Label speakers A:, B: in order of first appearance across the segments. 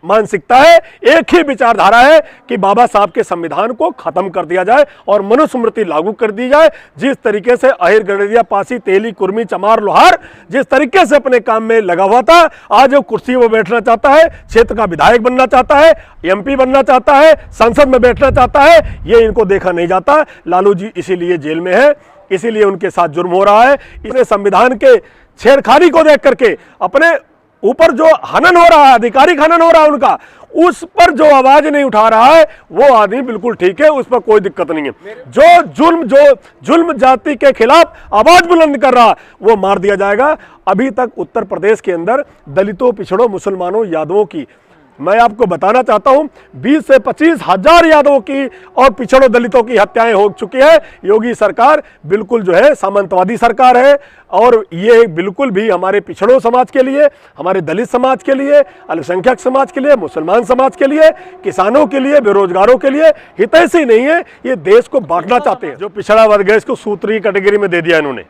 A: मानसिकता है, एक ही विचारधारा है कि बाबा साहब के संविधान को खत्म कर दिया जाए और मनुस्मृति लागू कर दी जाए। जिस तरीके से अहिर, गडरिया, पासी, तेली, कुर्मी, चमार, लोहार जिस तरीके से अपने काम में लगा हुआ था, आज वो कुर्सी पर बैठना चाहता है, क्षेत्र का विधायक बनना चाहता है, एमपी बनना चाहता है, संसद में बैठना चाहता है, ये इनको देखा नहीं जाता। लालू जी इसीलिए जेल में है, इसीलिए उनके साथ जुर्म हो रहा है। इसने संविधान के छेड़खानी को देख करके अपने ऊपर जो हनन हो रहा है, आधिकारिक हनन हो रहा है उनका, उस पर जो आवाज नहीं उठा रहा है वो आदमी बिल्कुल ठीक है, उस पर कोई दिक्कत नहीं है। जो जुल्म जाति के खिलाफ आवाज बुलंद कर रहा है वो मार दिया जाएगा। अभी तक उत्तर प्रदेश के अंदर दलितों, पिछड़ों, मुसलमानों, यादवों की, मैं आपको बताना चाहता हूं, 20 से 25 हजार यादवों की और पिछड़ों दलितों की हत्याएं हो चुकी है। योगी सरकार बिल्कुल जो है सामंतवादी सरकार है और ये बिल्कुल भी हमारे पिछड़ों समाज के लिए, हमारे दलित समाज के लिए, अल्पसंख्यक समाज के लिए, मुसलमान समाज के लिए, किसानों के लिए, बेरोजगारों के लिए हितैषी नहीं है। ये देश को बांटना चाहते हैं। जो पिछड़ा वर्ग है इसको शूद्र की कैटेगरी में दे दिया इन्होंने,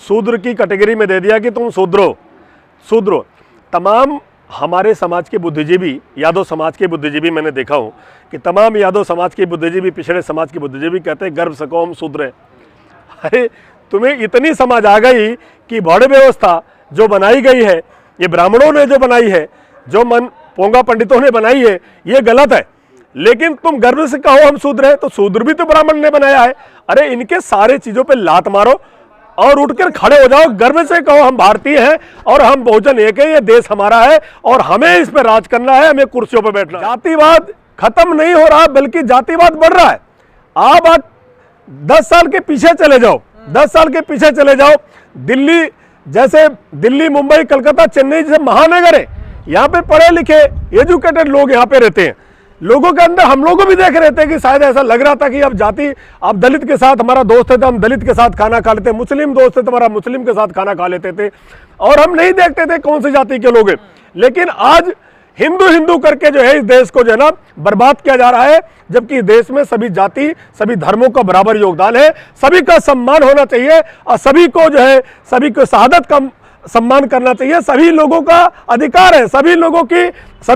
A: शूद्र की कैटेगरी में दे दिया कि तुम शूद्रो। तमाम हमारे समाज के बुद्धिजीवी, यादव समाज के बुद्धिजीवी, मैंने देखा हूँ कि तमाम यादव समाज के बुद्धिजीवी, पिछड़े समाज के बुद्धिजीवी कहते हैं गर्व से कहो हम शूद्र हैं। अरे तुम्हें इतनी समझ आ गई कि वर्ण व्यवस्था जो बनाई गई है, ये ब्राह्मणों ने जो बनाई है, जो मन पोंगा पंडितों ने बनाई है, ये गलत है, लेकिन तुम गर्व से कहो हम शूद्र हैं, तो शूद्र भी तो ब्राह्मण ने बनाया है। अरे इनके सारे चीजों पे लात मारो और उठकर खड़े हो जाओ, गर्व से कहो हम भारतीय हैं और हम बहुजन एक है, ये देश हमारा है और हमें इस पर राज करना है, हमें कुर्सियों पर बैठना है। जातिवाद खत्म नहीं हो रहा बल्कि जातिवाद बढ़ रहा है। आप 10 साल के पीछे चले जाओ, 10 साल के पीछे चले जाओ, दिल्ली जैसे, दिल्ली, मुंबई, कलकत्ता, चेन्नई जैसे महानगर है, यहाँ पे पढ़े लिखे एजुकेटेड लोग यहाँ पे रहते हैं। लोगों के अंदर हम लोग को भी देख रहे थे कि शायद ऐसा लग रहा था कि अब जाति, अब दलित के साथ हमारा दोस्त है तो हम दलित के साथ खाना खा लेते, मुस्लिम दोस्त है तो हमारा मुस्लिम के साथ खाना खा लेते थे और हम नहीं देखते थे कौन सी जाति के लोग हैं। लेकिन आज हिंदू हिंदू करके जो है इस देश को जो है ना बर्बाद किया जा रहा है, जबकि इस देश में सभी जाति, सभी धर्मों का बराबर योगदान है, सभी का सम्मान होना चाहिए और सभी को जो है, सभी को शहादत का सम्मान करना चाहिए। सभी लोगों का अधिकार है, सभी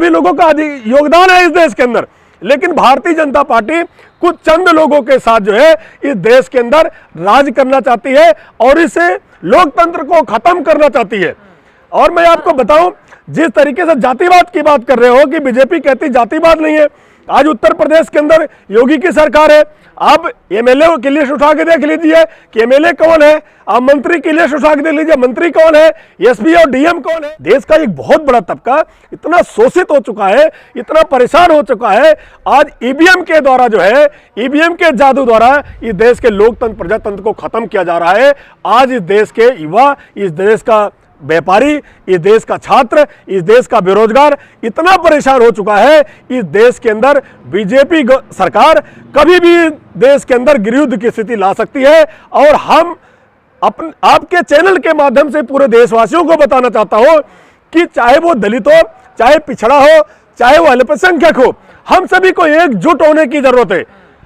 A: लोगों का योगदान है इस देश के अंदर। लेकिन भारतीय जनता पार्टी कुछ चंद लोगों के साथ जो है इस देश के अंदर राज करना चाहती है और इसे लोकतंत्र को खत्म करना चाहती है। और मैं आपको बताऊं, जिस तरीके से जातिवाद की बात कर रहे हो कि बीजेपी कहती जातिवाद नहीं है, आज उत्तर प्रदेश के अंदर योगी की सरकार है। आप एमएलए की लिस्ट उठा के देख लीजिए कि एमएलए कौन है, आप मंत्री की लिस्ट उठा के देख लीजिए मंत्री कौन है, एसपी और डीएम कौन है। देश का एक बहुत बड़ा तबका इतना शोषित हो चुका है, इतना परेशान हो चुका है। आज ईवीएम के द्वारा जो है, ईवीएम के जादू द्वारा इस देश के लोकतंत्र, प्रजातंत्र को खत्म किया जा रहा है। आज इस देश के युवा, इस देश का व्यापारी, इस देश का छात्र, इस देश का बेरोजगार इतना परेशान हो चुका है। इस देश के अंदर बीजेपी सरकार कभी भी देश के अंदर गृहयुद्ध की स्थिति ला सकती है और हम आपके चैनल के माध्यम से पूरे देशवासियों को बताना चाहता हूं कि चाहे वो दलित हो, चाहे पिछड़ा हो, चाहे वो अल्पसंख्यक हो, हम सभी को एकजुट होने की जरूरत है।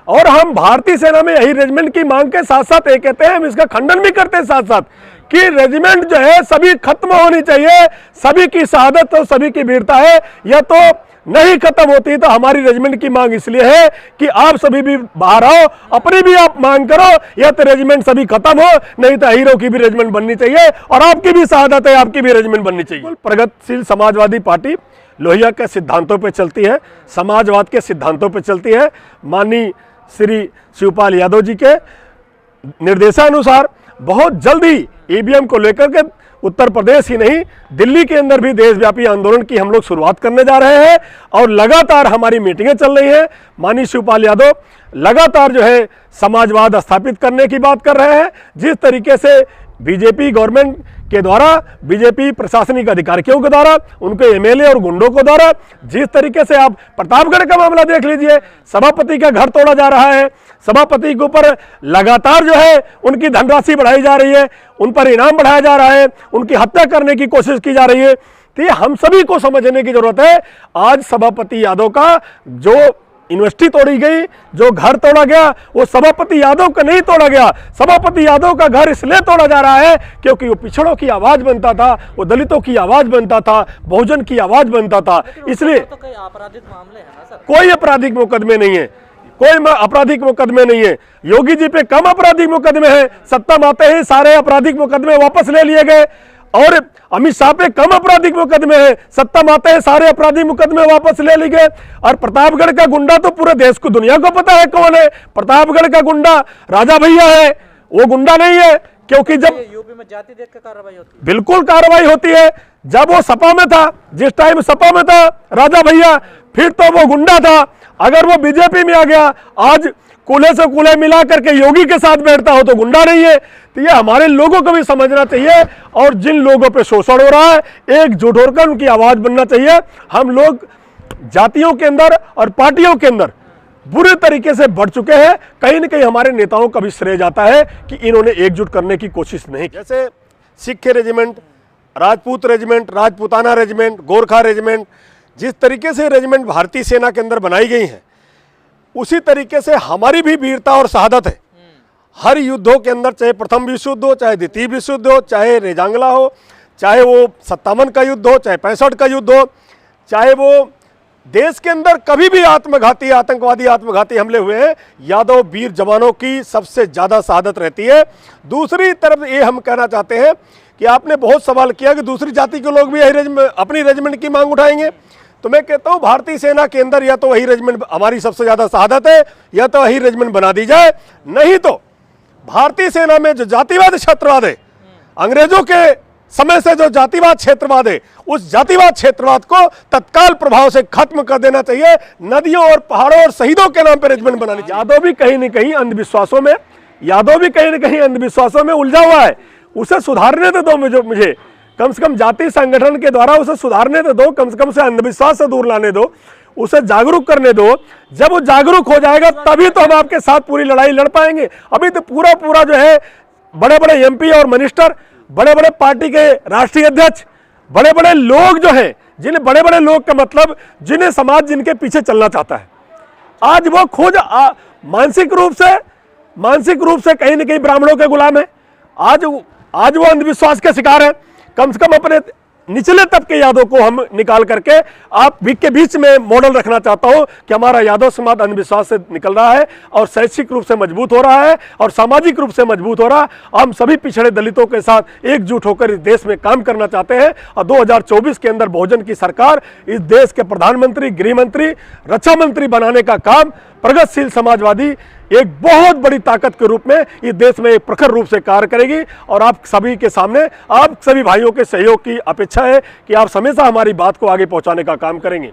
A: और हम भारतीय सेना में यही रेजिमेंट की मांग के साथ साथ ये कहते हैं, हम इसका खंडन भी करते हैं साथ साथ कि रेजिमेंट जो है सभी खत्म होनी चाहिए, सभी की शहादत और सभी की वीरता है, यह तो नहीं खत्म होती। तो हमारी रेजिमेंट की मांग इसलिए है कि आप सभी भी बाहर आओ, अपनी भी आप मांग करो, या तो रेजिमेंट सभी खत्म हो, नहीं तो हीरो की भी रेजिमेंट बननी चाहिए और आपकी भी शहादत है, आपकी भी रेजिमेंट बननी चाहिए। प्रगतिशील समाजवादी पार्टी लोहिया के सिद्धांतों पर चलती है, समाजवाद के सिद्धांतों पर चलती है। माननीय श्री शिवपाल यादव जी के निर्देशानुसार बहुत जल्दी ईवीएम को लेकर के उत्तर प्रदेश ही नहीं, दिल्ली के अंदर भी देशव्यापी आंदोलन की हम लोग शुरुआत करने जा रहे हैं और लगातार हमारी मीटिंगें चल रही हैं। माननीय शिवपाल यादव लगातार जो है समाजवाद स्थापित करने की बात कर रहे हैं। जिस तरीके से बीजेपी गवर्नमेंट के द्वारा, बीजेपी प्रशासनिक अधिकारियों के द्वारा, उनके एमएलए और गुंडों के द्वारा, जिस तरीके से आप प्रतापगढ़ का मामला देख लीजिए, सभापति का घर तोड़ा जा रहा है, सभापति के ऊपर लगातार जो है उनकी धनराशि बढ़ाई जा रही है, उन पर इनाम बढ़ाया जा रहा है, उनकी हत्या करने की कोशिश की जा रही है। तो ये हम सभी को समझने की जरूरत है। आज सभापति यादव का जो यूनिवर्सिटी तोड़ी गई, जो घर तोड़ा गया वो सभापति यादव का नहीं तोड़ा गया। सभापति यादव का घर इसलिए तोड़ा जा रहा है क्योंकि वो पिछड़ों की आवाज बनता था, वो दलितों की आवाज बनता था, बहुजन की आवाज बनता था। इसलिए
B: तो कई आपराधिक मामले हैं ना सर।
A: कोई आपराधिक मुकदमे नहीं है, कोई आपराधिक मुकदमे नहीं है। योगी जी पे कम आपराधिक मुकदमे हैं, सत्ता में आते ही सारे आपराधिक मुकदमे वापस ले लिए गए। और अमित शाह पे कम आपराधिक मुकदमे हैं, सत्ता में आते हैं सारे आपराधिक मुकदमे वापस ले लिए गए। और प्रतापगढ़ का गुंडा तो पूरे देश को, दुनिया को पता है कौन है। प्रतापगढ़ का गुंडा राजा भैया है, वो गुंडा नहीं है। क्योंकि जब
B: यूपी में जाति देख के कार्रवाई होती है,
A: बिल्कुल कार्रवाई होती है। जब वो सपा में था, जिस टाइम सपा में था राजा भैया, फिर तो वो गुंडा था। अगर वो बीजेपी में आ गया, आज कूल्हे से कूल्हे मिला करके योगी के साथ बैठता हो तो गुंडा नहीं है। तो ये हमारे लोगों को भी समझना चाहिए। और जिन लोगों पे शोषण हो रहा है, एकजुट होकर उनकी आवाज बनना चाहिए। हम लोग जातियों के अंदर और पार्टियों के अंदर बुरे तरीके से बढ़ चुके हैं। कहीं न कहीं हमारे नेताओं का भी श्रेय जाता है कि इन्होंने एकजुट करने की कोशिश नहीं की। जैसे Sikh regiment, Rajput regiment, Rajputana regiment, Gorkha regiment, जिस तरीके से रेजिमेंट भारतीय सेना के अंदर बनाई गई हैं, उसी तरीके से हमारी भी वीरता और शहादत है। हर युद्धों के अंदर, चाहे प्रथम विश्व युद्ध हो, चाहे द्वितीय विश्व युद्ध हो, चाहे रेजांगला हो, चाहे वो 57 का युद्ध हो, चाहे 65 का युद्ध हो, चाहे वो देश के अंदर कभी भी आत्मघाती, आतंकवादी आत्मघाती हमले हुए हैं, यादव वीर जवानों की सबसे ज़्यादा शहादत रहती है। दूसरी तरफ ये हम कहना चाहते हैं कि आपने बहुत सवाल किया कि दूसरी जाति के लोग भी अपनी रेजिमेंट की मांग उठाएंगे। तो मैं कहता हूँ भारतीय सेना के अंदर या तो वही रेजिमेंट, हमारी सबसे ज़्यादा शहादत है, या तो वही रेजिमेंट बना दी जाए। नहीं तो भारतीय सेना में जो जातिवाद क्षेत्रवाद है, अंग्रेजों के समय से जो जातिवाद क्षेत्रवाद है, उस जातिवाद क्षेत्रवाद को तत्काल प्रभाव से खत्म कर देना चाहिए। नदियों और पहाड़ों और शहीदों के नाम पर रेजिमेंट बनानी चाहिए। यादव भी कहीं न कहीं अंधविश्वासों में उलझा हुआ है। उसे सुधारने तो दो मुझे कम से कम जाति संगठन के द्वारा उसे सुधारने तो दो, कम से कम से अंधविश्वास से दूर लाने दो, उसे जागरूक करने दो। जब वो जागरूक हो जाएगा तभी तो हम आपके साथ पूरी लड़ाई लड़ पाएंगे। अभी तो पूरा जो है बड़े बड़े एमपी और मिनिस्टर, बड़े बड़े पार्टी के राष्ट्रीय अध्यक्ष, बड़े बड़े लोग जो हैं, जिन्हें बड़े बड़े लोग का मतलब जिन्हें समाज जिनके पीछे चलना चाहता है, आज वो खुद मानसिक रूप से कहीं न कहीं ब्राह्मणों के गुलाम है। आज वो अंधविश्वास के शिकार है। कम से कम अपने निचले तबके यादव को हम निकाल करके आप के बीच में मॉडल रखना चाहता हूं कि हमारा यादव समाज अंधविश्वास से निकल रहा है और शैक्षिक रूप से मजबूत हो रहा है और सामाजिक रूप से मजबूत हो रहा है। हम सभी पिछड़े दलितों के साथ एकजुट होकर इस देश में काम करना चाहते हैं और 2024 के अंदर बहुजन की सरकार इस देश के प्रधानमंत्री, गृह मंत्री, रक्षा मंत्री बनाने का काम प्रगतिशील समाजवादी एक बहुत बड़ी ताकत के रूप में इस देश में एक प्रखर रूप से कार्य करेगी। और आप सभी के सामने, आप सभी भाइयों के सहयोग की अपेक्षा है कि आप हमेशा हमारी बात को आगे पहुंचाने का काम करेंगे।